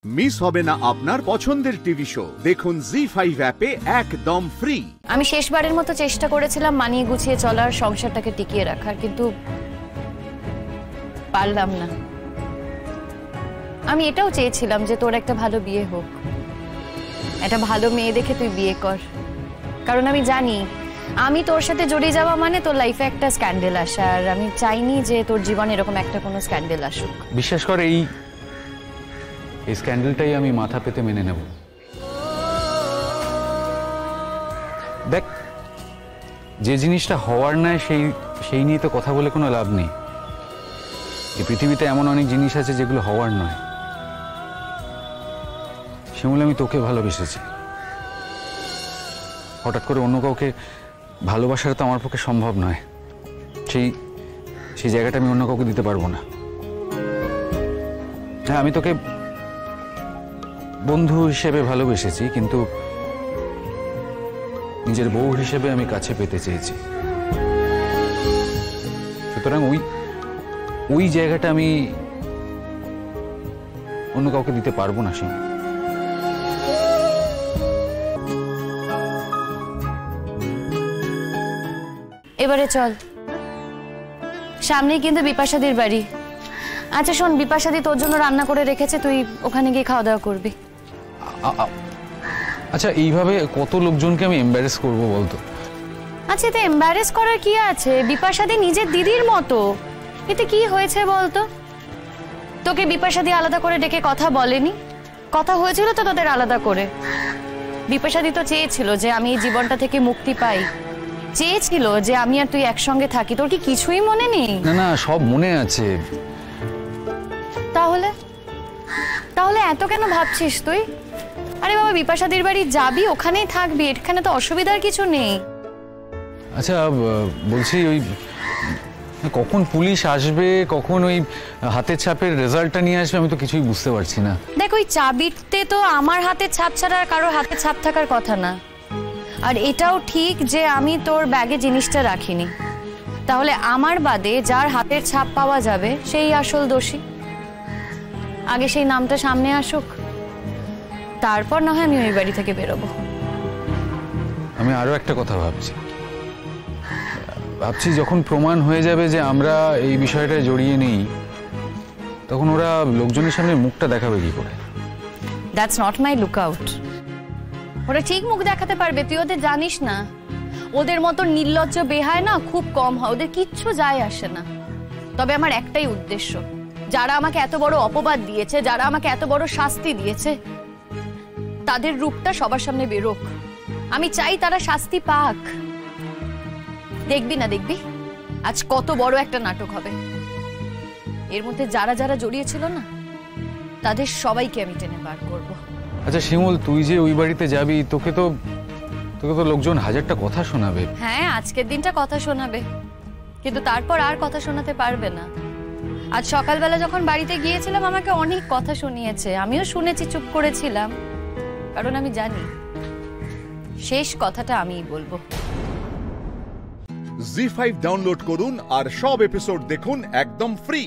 Miss হবে না আপনার পছন্দের টিভি শো। দেখুন জি5 অ্যাপে একদম ফ্রি। আমি শেষবারের মতো চেষ্টা করেছিলাম মানিয়ে গুছিয়ে চলার, সংসারটাকে টিকিয়ে রাখার, কিন্তু পারলাম না। আমি এটাও চেয়েছিলাম যে তোর একটা ভালো বিয়ে হোক, একটা ভালো মেয়ে দেখে তুই বিয়ে কর, কারণ আমি জানি আমি তোর সাথে জড়িয়ে যাওয়া মানে তোর লাইফে একটা স্ক্যান্ডেল আসা, আর আমি চাইনি যে তোর জীবনে এরকম একটা কোনো স্ক্যান্ডেল আসুক। বিশ্বাস কর, এই স্ক্যান্ডেলটাই আমি মাথা পেতে মেনে নেব। দেখ, যে জিনিসটা হওয়ার নয় সেই নিয়ে তো কথা বলে কোনো লাভ নেই। এই পৃথিবীতে এমন অনেক জিনিস আছে যেগুলো হওয়ার নয়। শিমুল, আমি তোকে ভালোবেসেছি, হঠাৎ করে অন্য কাউকে ভালোবাসার তো আমার পক্ষে সম্ভব নয়। সেই জায়গাটা আমি অন্য কাউকে দিতে পারবো না। হ্যাঁ, আমি তোকে বন্ধু হিসেবে ভালোবেসেছি, কিন্তু নিজের বউ হিসেবে আমি কাছে পেতে চেয়েছি। সুতরাং ওই জায়গাটা আমি অন্য কাউকে দিতে পারবো না। শিমুল, এবারে চল, সামনেই কিন্তু বিপাশাদির বাড়ি। আচ্ছা শোন, বিপাশাদি তোর জন্য রান্না করে রেখেছে, তুই ওখানে গিয়ে খাওয়া দাওয়া করবি। আচ্ছা, এইভাবে কত লোকজনকে আমি এম্বারেস করবো বলতো? আচ্ছা, এতে এম্বারেস করার কি আছে? বিপাশাদি নিজের দিদির মতো, এতে কি হয়েছে বলতো? তোকে বিপাশাদি আলাদা করে ডেকে কথা বলেনি? কথা হয়েছিল তো তোদের আলাদা করে। বিপাশাদি তো চেয়েছিল যে আমি এই জীবনটা থেকে মুক্তি পাই, চেয়েছিল যে আমি আর তুই একসঙ্গে থাকি। তোর কি কিছুই মনে নেই? না না, সব মনে আছে। তাহলে এত কেন ভাবছিস তুই? আরে বাবা, বিপাশাদির বাড়ি যাবি, ওখানেই থাকবি, এখানে তো অসুবিধার কিছু নেই। আচ্ছা বলছি, ওই কখন পুলিশ আসবে, কখন ওই হাতের ছাপের রেজাল্টটা নিয়ে আসবে, আমি তো কিছুই বুঝতে পারছি না। দেখ, ওই চাবিতে তো আমার হাতের ছাপ ছাড়া আর কারোর হাতের ছাপ থাকার কথা না। আর এটাও ঠিক যে আমি তোর ব্যাগে জিনিসটা রাখিনি, তাহলে আমার বাদে যার হাতের ছাপ পাওয়া যাবে সেই আসল দোষী। আগে সেই নামটা সামনে আসুক, তারপর না হয় আমি ওই বাড়ি থেকে বেরোবো। আমি আরো একটা কথা ভাবছি যখন প্রমাণ হয়ে যাবে যে আমরা এই বিষয়টা জড়িয়ে নেই, তখন ওরা লোকজনের সামনে মুখটা দেখাবে কি করে? That's not my look out. ওরা ঠিক মুখ দেখাতে পারবে, তুই ওদের জানিস না। ওদের মতো নির্লজ্জ বেহায় না খুব কম হয়, ওদের কিচ্ছু যায় আসে না। তবে আমার একটাই উদ্দেশ্য, যারা আমাকে এত বড় অপবাদ দিয়েছে, যারা আমাকে এত বড় শাস্তি দিয়েছে, তাদের রূপটা সবার সামনে বেরোক। আমি চাই তারা শাস্তি পাক। দেখবি না, দেখবি আজ কত বড় একটা নাটক হবে। এর মধ্যে যারা যারা জড়িয়েছিল না, তাদের সবাইকে আমি টেনে বার করব। আচ্ছা শিমুল, তুই যে ওই বাড়িতে যাবি, তোকে তো লোকজন হাজারটা কথা শোনাবে। হ্যাঁ, আজকের দিনটা কথা শোনাবে, কিন্তু তারপর আর কথা শোনাতে পারবে না। আজ সকালবেলা যখন বাড়িতে গিয়েছিলাম আমাকে অনেক কথা শুনিয়েছে, আমিও শুনেছি, চুপ করেছিলাম, কারণ আমি জানি শেষ কথাটা আমিই বলবো। জি5 ডাউনলোড করুন আর সব এপিসোড দেখুন একদম ফ্রি।